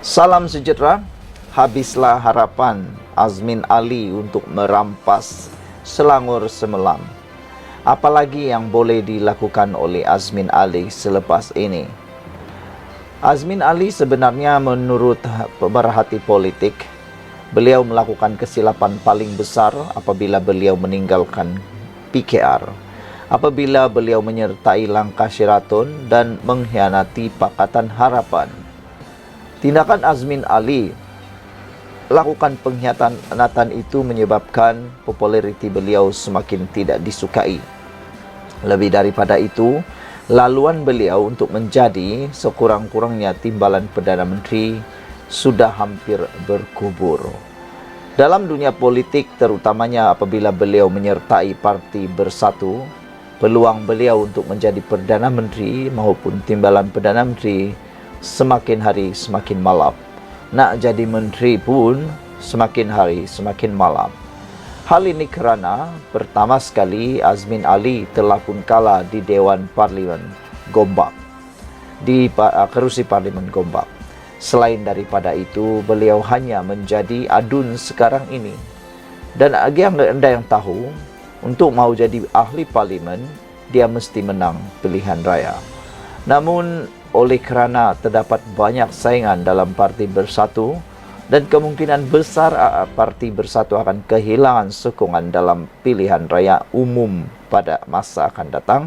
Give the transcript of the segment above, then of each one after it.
Salam sejahtera. Habislah harapan Azmin Ali untuk merampas Selangor semalam. Apalagi yang boleh dilakukan oleh Azmin Ali selepas ini? Azmin Ali sebenarnya menurut pemerhati politik, beliau melakukan kesilapan paling besar apabila beliau meninggalkan PKR. Apabila beliau menyertai langkah Sheraton dan mengkhianati Pakatan Harapan. Tindakan Azmin Ali lakukan pengkhianatan itu menyebabkan populariti beliau semakin tidak disukai. Lebih daripada itu, laluan beliau untuk menjadi sekurang-kurangnya timbalan Perdana Menteri sudah hampir berkubur. Dalam dunia politik, terutamanya apabila beliau menyertai Parti Bersatu, peluang beliau untuk menjadi Perdana Menteri maupun timbalan Perdana Menteri semakin hari semakin malam. Nak jadi menteri pun semakin hari semakin malam. Hal ini kerana pertama sekali Azmin Ali telah pun kalah di Dewan Parlimen Gombak, di kerusi Parlimen Gombak. Selain daripada itu, beliau hanya menjadi adun sekarang ini. Dan anda yang tahu, untuk mau jadi ahli parlimen, dia mesti menang pilihan raya. Namun, oleh kerana terdapat banyak saingan dalam Parti Bersatu dan kemungkinan besar Parti Bersatu akan kehilangan sokongan dalam pilihan raya umum pada masa akan datang,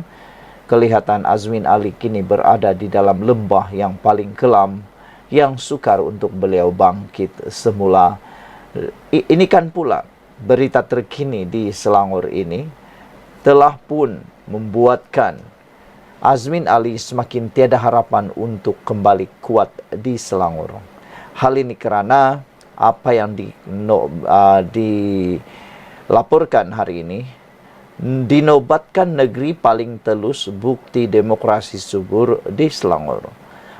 kelihatan Azmin Ali kini berada di dalam lembah yang paling kelam yang sukar untuk beliau bangkit semula. Ini kan pula berita terkini di Selangor ini telah pun membuatkan Azmin Ali semakin tiada harapan untuk kembali kuat di Selangor. Hal ini kerana apa yang dilaporkan hari ini, dinobatkan negeri paling telus bukti demokrasi subur di Selangor.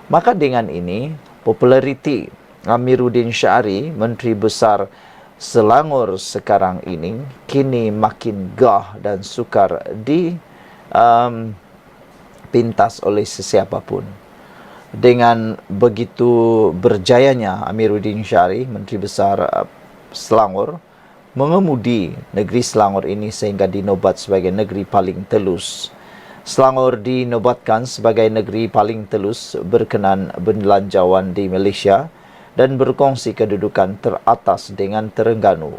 Maka dengan ini, populariti Amiruddin Syari, Menteri Besar Selangor sekarang ini, kini makin gah dan sukar pintas oleh sesiapapun. Dengan begitu berjayanya Amiruddin Syari, Menteri Besar Selangor, mengemudi negeri Selangor ini sehingga dinobat sebagai negeri paling telus. Selangor dinobatkan sebagai negeri paling telus berkenan belanjawan di Malaysia dan berkongsi kedudukan teratas dengan Terengganu.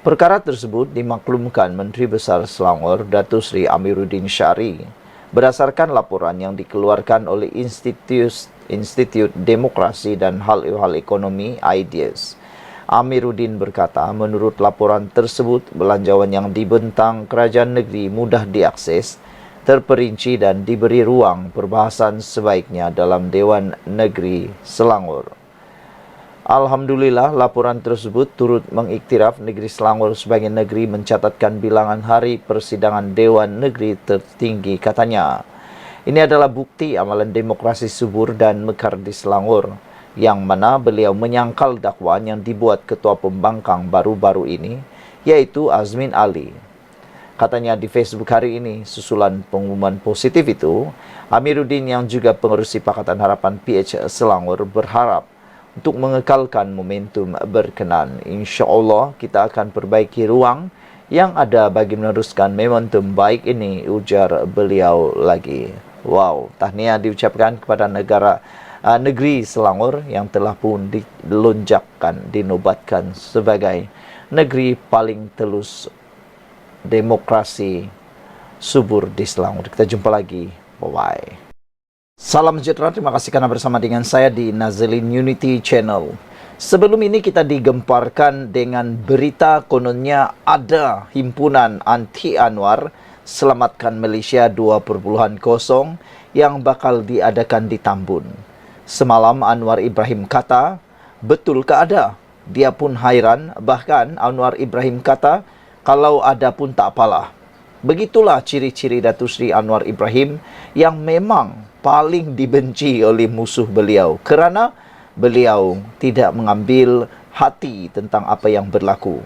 Perkara tersebut dimaklumkan Menteri Besar Selangor, Datuk Seri Amiruddin Syari, berdasarkan laporan yang dikeluarkan oleh Institut Demokrasi dan Hal-Ehwal Ekonomi IDEAS. Amiruddin berkata, menurut laporan tersebut, belanjawan yang dibentang kerajaan negeri mudah diakses, terperinci dan diberi ruang perbahasan sebaiknya dalam Dewan Negeri Selangor. Alhamdulillah, laporan tersebut turut mengiktiraf negeri Selangor sebagai negeri mencatatkan bilangan hari persidangan Dewan Negeri tertinggi, katanya. Ini adalah bukti amalan demokrasi subur dan mekar di Selangor, yang mana beliau menyangkal dakwaan yang dibuat Ketua Pembangkang baru-baru ini, yaitu Azmin Ali. Katanya di Facebook hari ini, susulan pengumuman positif itu, Amiruddin yang juga pengerusi Pakatan Harapan PH Selangor berharap untuk mengekalkan momentum berkenan. InsyaAllah kita akan perbaiki ruang yang ada bagi meneruskan momentum baik ini, ujar beliau lagi. Wow, tahniah diucapkan kepada negeri Selangor yang telah pun dilonjakkan, dinobatkan sebagai negeri paling telus demokrasi subur di Selangor. Kita jumpa lagi. Bye-bye. Salam sejahtera, terima kasih karena bersama dengan saya di Nazilin Unity Channel. Sebelum ini kita digemparkan dengan berita kononnya ada himpunan anti Anwar Selamatkan Malaysia 2.0 yang bakal diadakan di Tambun. Semalam Anwar Ibrahim kata, betulkah ada? Dia pun hairan, bahkan Anwar Ibrahim kata, kalau ada pun tak apalah. Begitulah ciri-ciri Datuk Seri Anwar Ibrahim yang memang paling dibenci oleh musuh beliau kerana beliau tidak mengambil hati tentang apa yang berlaku.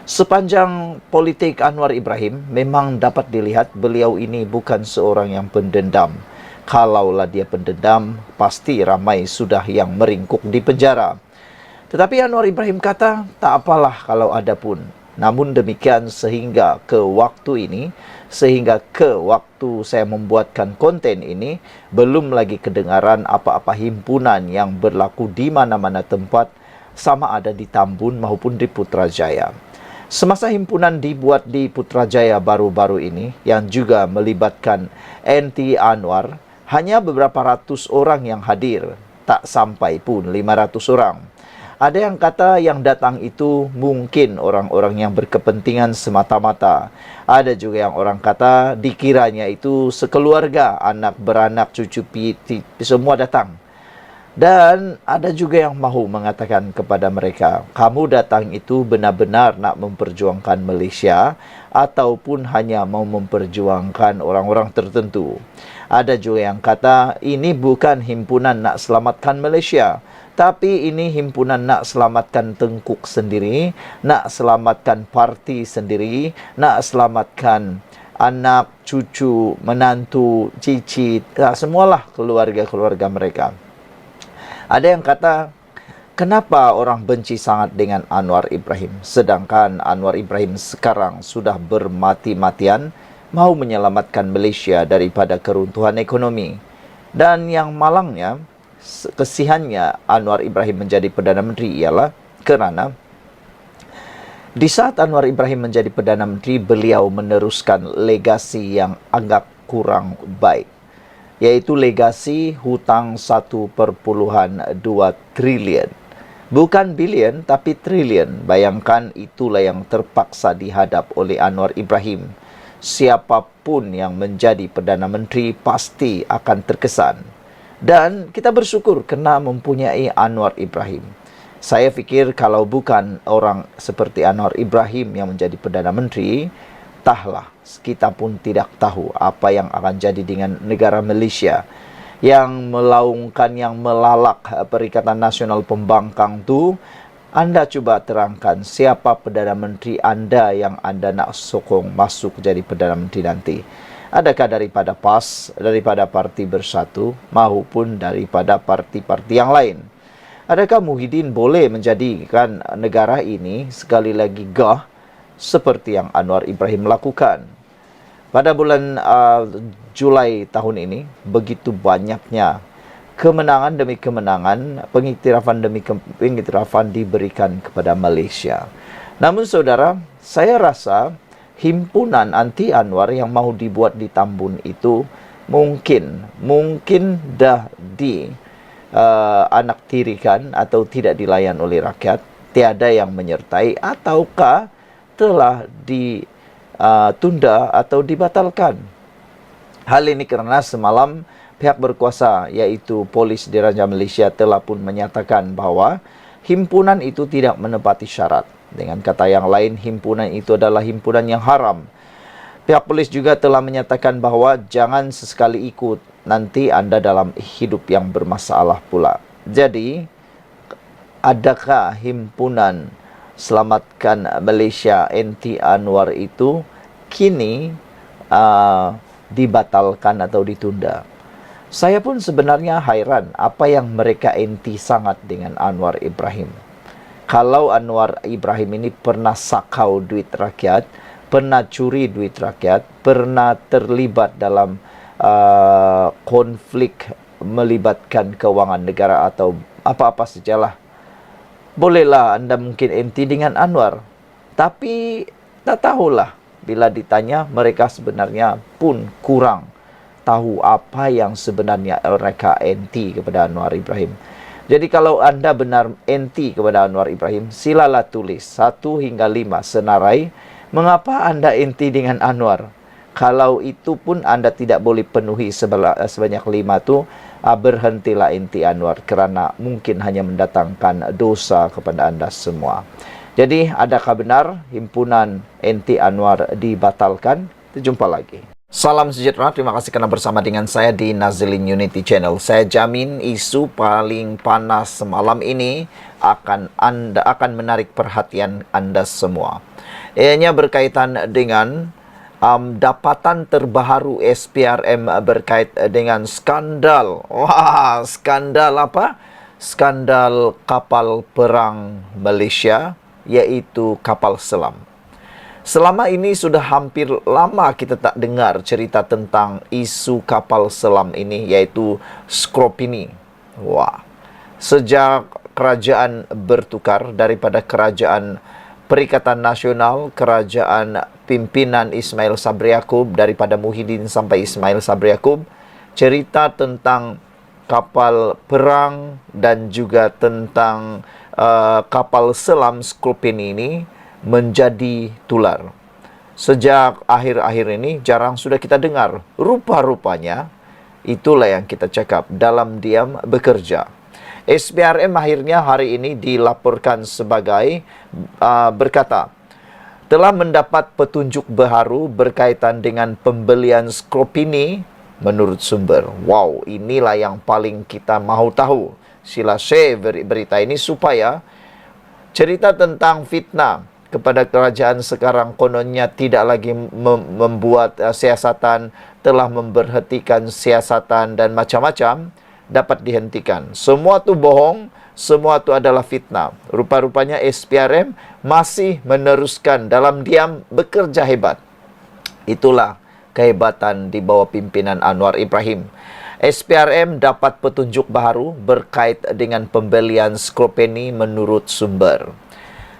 Sepanjang politik Anwar Ibrahim, memang dapat dilihat beliau ini bukan seorang yang pendendam. Kalaulah dia pendendam, pasti ramai sudah yang meringkuk di penjara. Tetapi Anwar Ibrahim kata, tak apalah kalau ada pun. Namun demikian sehingga ke waktu saya membuatkan konten ini, belum lagi kedengaran apa-apa himpunan yang berlaku di mana-mana tempat, sama ada di Tambun maupun di Putrajaya. Semasa himpunan dibuat di Putrajaya baru-baru ini, yang juga melibatkan NT Anwar, hanya beberapa ratus orang yang hadir, tak sampai pun 500 orang. Ada yang kata yang datang itu mungkin orang-orang yang berkepentingan semata-mata. Ada juga yang orang kata dikiranya itu sekeluarga, anak beranak, cucu piti, semua datang. Dan ada juga yang mahu mengatakan kepada mereka, kamu datang itu benar-benar nak memperjuangkan Malaysia ataupun hanya mau memperjuangkan orang-orang tertentu. Ada juga yang kata ini bukan himpunan nak selamatkan Malaysia, tapi ini himpunan nak selamatkan Tengkuk sendiri, nak selamatkan parti sendiri, nak selamatkan anak, cucu, menantu, cicit, semualah keluarga-keluarga mereka. Ada yang kata, kenapa orang benci sangat dengan Anwar Ibrahim, sedangkan Anwar Ibrahim sekarang sudah bermati-matian mau menyelamatkan Malaysia daripada keruntuhan ekonomi. Dan yang malangnya, kesihannya Anwar Ibrahim menjadi Perdana Menteri ialah kerana di saat Anwar Ibrahim menjadi Perdana Menteri, beliau meneruskan legasi yang agak kurang baik, yaitu legasi hutang 1.2 trilion. Bukan bilion, tapi trilion. Bayangkan itulah yang terpaksa dihadap oleh Anwar Ibrahim. Siapapun yang menjadi Perdana Menteri pasti akan terkesan. Dan kita bersyukur kena mempunyai Anwar Ibrahim. Saya fikir kalau bukan orang seperti Anwar Ibrahim yang menjadi Perdana Menteri, entahlah, kita pun tidak tahu apa yang akan jadi dengan negara Malaysia yang melaungkan, yang melalak Perikatan Nasional Pembangkang tu. Anda cuba terangkan siapa Perdana Menteri Anda yang Anda nak sokong masuk jadi Perdana Menteri nanti. Adakah daripada PAS, daripada Parti Bersatu, maupun daripada parti-parti yang lain? Adakah Muhyiddin boleh menjadikan negara ini sekali lagi gah seperti yang Anwar Ibrahim lakukan? Pada bulan Julai tahun ini, begitu banyaknya kemenangan demi kemenangan, pengiktirafan demi pengiktirafan diberikan kepada Malaysia. Namun saudara, saya rasa himpunan anti Anwar yang mau dibuat di Tambun itu mungkin dah anak tirikan atau tidak dilayan oleh rakyat, tiada yang menyertai, ataukah telah ditunda atau dibatalkan. Hal ini kerana semalam pihak berkuasa iaitu Polis Diraja Malaysia telah pun menyatakan bahawa himpunan itu tidak menepati syarat. Dengan kata yang lain, himpunan itu adalah himpunan yang haram. Pihak polis juga telah menyatakan bahawa jangan sesekali ikut, nanti anda dalam hidup yang bermasalah pula. Jadi, adakah himpunan Selamatkan Malaysia NT Anwar itu kini dibatalkan atau ditunda? Saya pun sebenarnya hairan apa yang mereka NT sangat dengan Anwar Ibrahim. Kalau Anwar Ibrahim ini pernah sakau duit rakyat, pernah curi duit rakyat, pernah terlibat dalam konflik melibatkan kewangan negara atau apa-apa sajalah, bolehlah anda mungkin NT dengan Anwar. Tapi tak tahulah, bila ditanya mereka sebenarnya pun kurang tahu apa yang sebenarnya mereka NT kepada Anwar Ibrahim. Jadi kalau anda benar NT kepada Anwar Ibrahim, silalah tulis 1 hingga 5 senarai mengapa anda NT dengan Anwar. Kalau itu pun anda tidak boleh penuhi sebanyak 5 tu, berhentilah NT Anwar kerana mungkin hanya mendatangkan dosa kepada anda semua. Jadi adakah benar himpunan NT Anwar dibatalkan? Kita jumpa lagi. Salam sejahtera, terima kasih kerana bersama dengan saya di Nazilin Unity Channel. Saya jamin isu paling panas semalam ini akan menarik perhatian anda semua. Ianya berkaitan dengan dapatan terbaru SPRM berkait dengan skandal. Wah, skandal apa? Skandal kapal perang Malaysia, iaitu kapal selam. Selama ini sudah hampir lama kita tak dengar cerita tentang isu kapal selam ini, iaitu Skropini. Wah, sejak kerajaan bertukar daripada kerajaan Perikatan Nasional, kerajaan pimpinan Ismail Sabri Yaakob, daripada Muhyiddin sampai Ismail Sabri Yaakob, cerita tentang kapal perang dan juga tentang kapal selam Skropini ini menjadi tular. Sejak akhir-akhir ini jarang sudah kita dengar. Rupa-rupanya itulah yang kita cakap, dalam diam bekerja. SPRM akhirnya hari ini dilaporkan sebagai berkata telah mendapat petunjuk baru berkaitan dengan pembelian Skropini menurut sumber. Wow, inilah yang paling kita mahu tahu. Sila share berita ini supaya cerita tentang fitnah kepada kerajaan sekarang kononnya tidak lagi membuat siasatan, telah memberhentikan siasatan dan macam-macam, dapat dihentikan. Semua tu bohong, semua tu adalah fitnah. Rupa-rupanya SPRM masih meneruskan dalam diam bekerja hebat. Itulah kehebatan di bawah pimpinan Anwar Ibrahim. SPRM dapat petunjuk baru berkait dengan pembelian Skropini menurut sumber.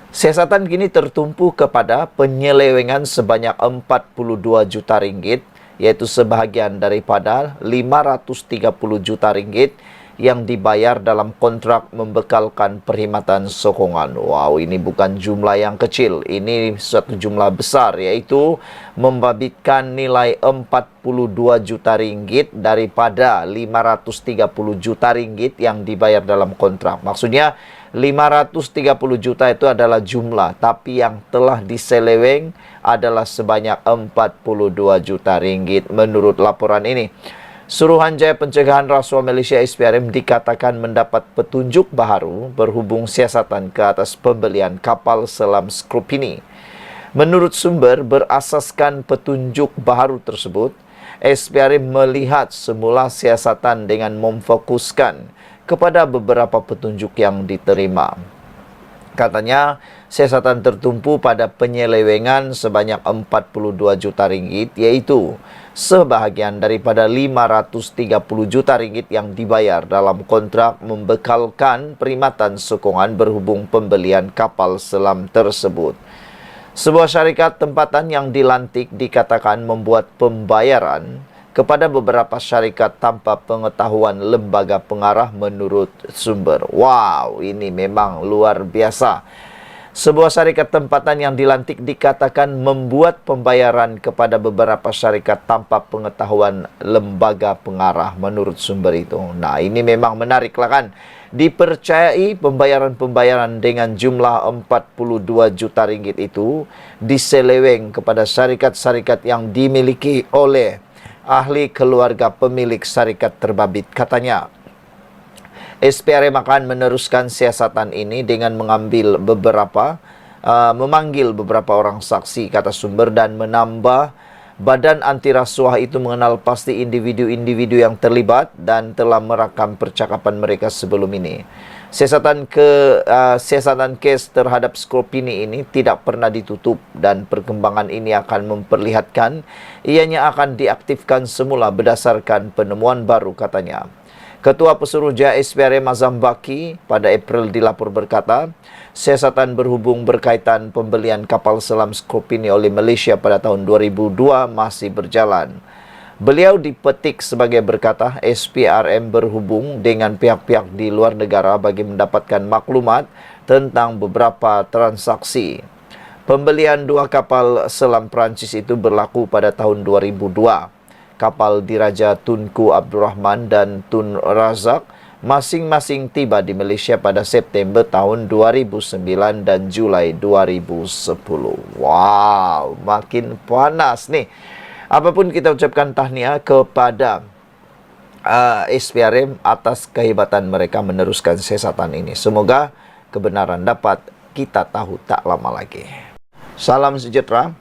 Siasatan kini tertumpu kepada penyelewengan sebanyak 42 juta ringgit, yaitu sebahagian daripada 530 juta ringgit yang dibayar dalam kontrak membekalkan perkhidmatan sokongan. Wow, ini bukan jumlah yang kecil. Ini suatu jumlah besar, yaitu membabitkan nilai 42 juta ringgit daripada 530 juta ringgit yang dibayar dalam kontrak. Maksudnya 530 juta itu adalah jumlah, tapi yang telah diseleweng adalah sebanyak 42 juta ringgit menurut laporan ini. Suruhanjaya Pencegahan Rasuah Malaysia SPRM dikatakan mendapat petunjuk baru berhubung siasatan ke atas pembelian kapal selam Skropini. Menurut sumber berasaskan petunjuk baru tersebut, SPRM melihat semula siasatan dengan memfokuskan kepada beberapa petunjuk yang diterima. Katanya, siasatan tertumpu pada penyelewengan sebanyak 42 juta ringgit, yaitu sebahagian daripada 530 juta ringgit yang dibayar dalam kontrak membekalkan perkhidmatan sokongan berhubung pembelian kapal selam tersebut. Sebuah syarikat tempatan yang dilantik dikatakan membuat pembayaran kepada beberapa syarikat tanpa pengetahuan lembaga pengarah menurut sumber. Wow, ini memang luar biasa. Sebuah syarikat tempatan yang dilantik dikatakan membuat pembayaran kepada beberapa syarikat tanpa pengetahuan lembaga pengarah menurut sumber itu. Nah, ini memang menarik lah kan. Dipercayai pembayaran-pembayaran dengan jumlah 42 juta ringgit itu diseleweng kepada syarikat-syarikat yang dimiliki oleh ahli keluarga pemilik syarikat terbabit. Katanya, SPRM akan meneruskan siasatan ini dengan memanggil beberapa orang saksi, kata sumber, dan menambah badan anti rasuah itu mengenal pasti individu-individu yang terlibat dan telah merakam percakapan mereka sebelum ini. Siasatan kes terhadap Skropini ini tidak pernah ditutup dan perkembangan ini akan memperlihatkan ianya akan diaktifkan semula berdasarkan penemuan baru, katanya. Ketua Pesuruhjaya SPRM Azam Baki pada April dilapor berkata, siasatan berhubung berkaitan pembelian kapal selam Skropini oleh Malaysia pada tahun 2002 masih berjalan. Beliau dipetik sebagai berkata, SPRM berhubung dengan pihak-pihak di luar negara bagi mendapatkan maklumat tentang beberapa transaksi. Pembelian 2 kapal selam Perancis itu berlaku pada tahun 2002. Kapal Diraja Tunku Abdul Rahman dan Tun Razak masing-masing tiba di Malaysia pada September tahun 2009 dan Julai 2010. Wow, makin panas nih. Apapun kita ucapkan tahniah kepada SPRM atas kehebatan mereka meneruskan siasatan ini. Semoga kebenaran dapat kita tahu tak lama lagi. Salam sejahtera.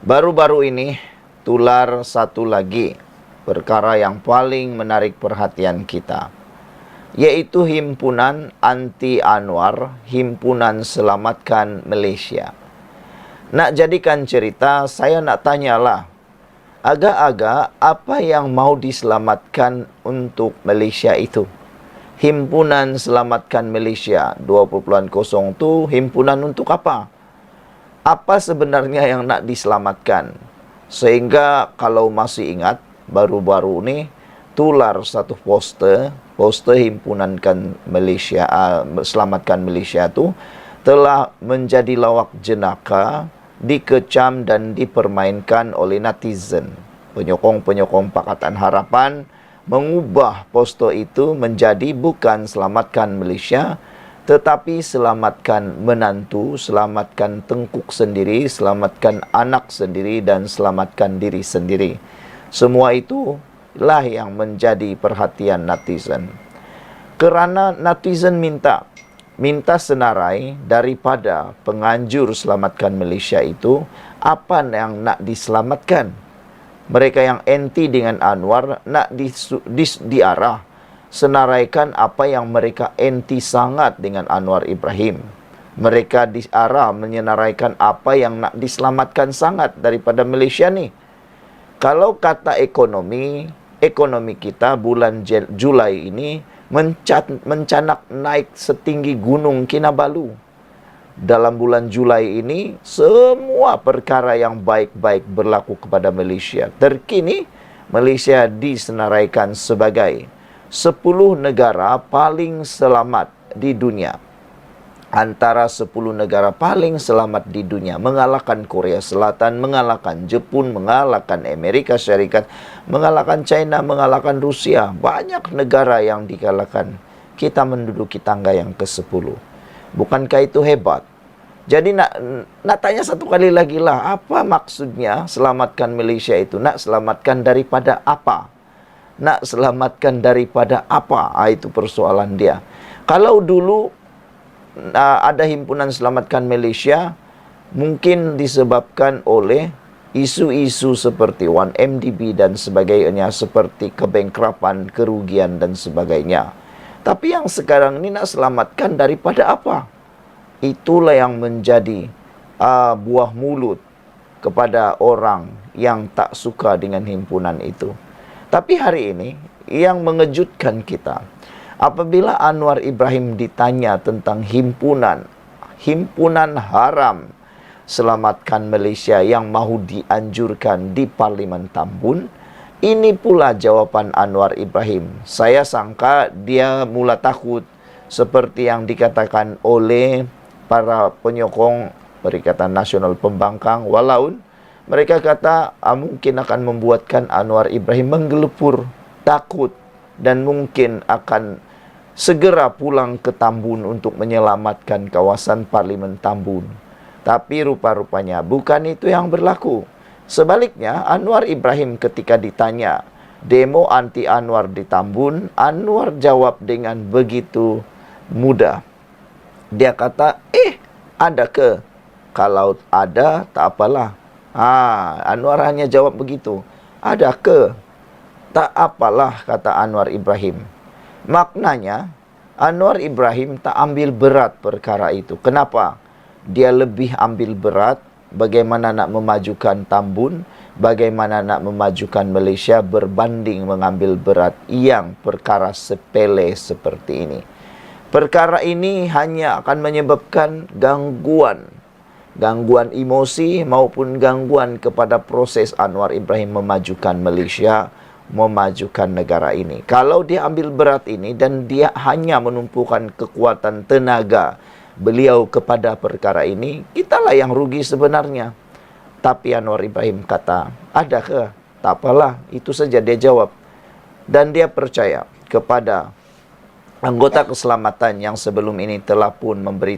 Baru-baru ini tular satu lagi perkara yang paling menarik perhatian kita, yaitu Himpunan Anti Anwar, Himpunan Selamatkan Malaysia. Nak jadikan cerita, saya nak tanyalah, agak-agak apa yang mau diselamatkan untuk Malaysia itu? Himpunan Selamatkan Malaysia 2.0 tu himpunan untuk apa? Apa sebenarnya yang nak diselamatkan? Sehingga kalau masih ingat, baru-baru ni tular satu poster Himpunan Malaysia, Selamatkan Malaysia tu telah menjadi lawak jenaka, dikecam dan dipermainkan oleh netizen. Penyokong-penyokong Pakatan Harapan mengubah poster itu menjadi bukan Selamatkan Malaysia, tetapi selamatkan menantu, selamatkan tengkuk sendiri, selamatkan anak sendiri, dan selamatkan diri sendiri. Semua itu lah yang menjadi perhatian netizen. Kerana netizen minta senarai daripada penganjur Selamatkan Malaysia itu, apa yang nak diselamatkan. Mereka yang anti dengan Anwar nak diarah senaraikan apa yang mereka anti sangat dengan Anwar Ibrahim. Mereka diarah menyenaraikan apa yang nak diselamatkan sangat daripada Malaysia ni. Kalau kata ekonomi kita bulan Julai ini mencanak naik setinggi gunung Kinabalu. Dalam bulan Julai ini, semua perkara yang baik-baik berlaku kepada Malaysia. Terkini, Malaysia disenaraikan sebagai 10 negara paling selamat di dunia. Antara 10 negara paling selamat di dunia, mengalahkan Korea Selatan, mengalahkan Jepun, mengalahkan Amerika Syarikat, mengalahkan China, mengalahkan Rusia. Banyak negara yang dikalahkan. Kita menduduki tangga yang ke-10. Bukankah itu hebat? Jadi nak tanya satu kali lagi lah, apa maksudnya selamatkan Malaysia itu? Nak selamatkan daripada apa? Nak selamatkan daripada apa? Itu persoalan dia. Kalau dulu ada Himpunan Selamatkan Malaysia, mungkin disebabkan oleh isu-isu seperti 1MDB dan sebagainya, seperti kebankrapan, kerugian dan sebagainya. Tapi yang sekarang ini nak selamatkan daripada apa? Itulah yang menjadi buah mulut kepada orang yang tak suka dengan himpunan itu. Tapi hari ini yang mengejutkan kita, apabila Anwar Ibrahim ditanya tentang himpunan haram Selamatkan Malaysia yang mahu dianjurkan di Parlimen Tambun, ini pula jawapan Anwar Ibrahim. Saya sangka dia mula takut seperti yang dikatakan oleh para penyokong Perikatan Nasional Pembangkang, walau mereka kata mungkin akan membuatkan Anwar Ibrahim menggelepur, takut, dan mungkin akan segera pulang ke Tambun untuk menyelamatkan kawasan Parlimen Tambun. Tapi rupa-rupanya bukan itu yang berlaku. Sebaliknya, Anwar Ibrahim ketika ditanya demo anti Anwar di Tambun, Anwar jawab dengan begitu mudah. Dia kata, ada ke? Kalau ada, tak apalah. Anwar hanya jawab begitu. Ada ke? Tak apalah, kata Anwar Ibrahim. Maknanya, Anwar Ibrahim tak ambil berat perkara itu. Kenapa? Dia lebih ambil berat bagaimana nak memajukan Tambun, bagaimana nak memajukan Malaysia berbanding mengambil berat yang perkara sepele seperti ini. Perkara ini hanya akan menyebabkan gangguan emosi maupun gangguan kepada proses Anwar Ibrahim memajukan Malaysia, memajukan negara ini. Kalau dia ambil berat ini dan dia hanya menumpukan kekuatan tenaga beliau kepada perkara ini, kitalah yang rugi sebenarnya. Tapi Anwar Ibrahim kata, ada ke? Tak apalah, itu saja dia jawab. Dan dia percaya kepada anggota keselamatan yang sebelum ini telah pun memberi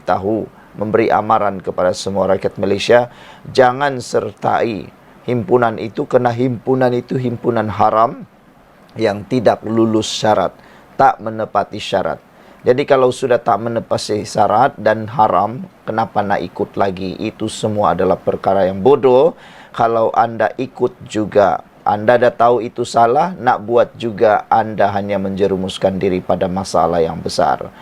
amaran kepada semua rakyat Malaysia, jangan sertai himpunan itu, kerana himpunan itu himpunan haram yang tidak lulus syarat, tak menepati syarat. Jadi kalau sudah tak menepati syarat dan haram, kenapa nak ikut lagi? Itu semua adalah perkara yang bodoh. Kalau Anda ikut juga, Anda dah tahu itu salah, nak buat juga, Anda hanya menjerumuskan diri pada masalah yang besar.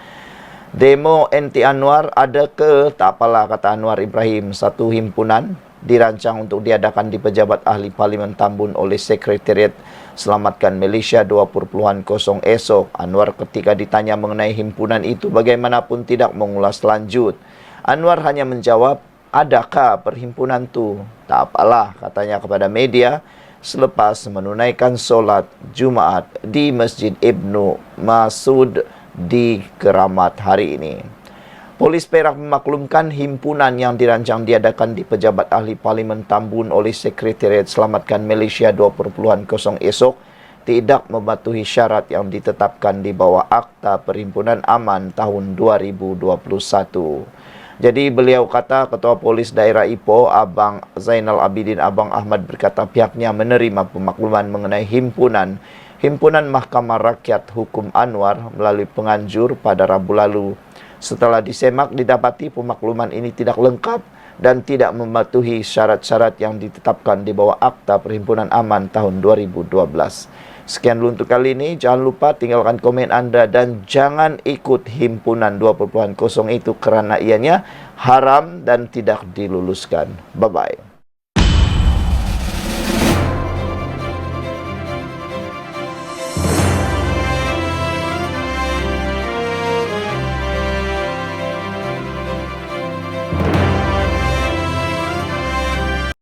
Demo anti Anwar ada ke? Tak apalah, kata Anwar Ibrahim. Satu himpunan dirancang untuk diadakan di Pejabat Ahli Parlimen Tambun oleh Sekretariat Selamatkan Malaysia 20.0 esok. Anwar ketika ditanya mengenai himpunan itu bagaimanapun tidak mengulas lanjut. Anwar hanya menjawab, adakah perhimpunan tu? Tak apalah, katanya kepada media selepas menunaikan solat Jumaat di Masjid Ibnu Masud di Keramat hari ini. Polis Perak memaklumkan himpunan yang dirancang diadakan di Pejabat Ahli Parlimen Tambun oleh Sekretariat Selamatkan Malaysia 20.0 esok tidak mematuhi syarat yang ditetapkan di bawah Akta Perhimpunan Aman tahun 2021. Jadi beliau kata, Ketua Polis Daerah Ipoh, Abang Zainal Abidin Abang Ahmad berkata pihaknya menerima pemakluman mengenai Himpunan Mahkamah Rakyat Hukum Anwar melalui penganjur pada Rabu lalu. Setelah disemak, didapati pemakluman ini tidak lengkap dan tidak mematuhi syarat-syarat yang ditetapkan di bawah Akta Perhimpunan Aman tahun 2012. Sekian dulu untuk kali ini. Jangan lupa tinggalkan komen Anda dan jangan ikut himpunan 20.0 itu kerana ianya haram dan tidak diluluskan. Bye-bye.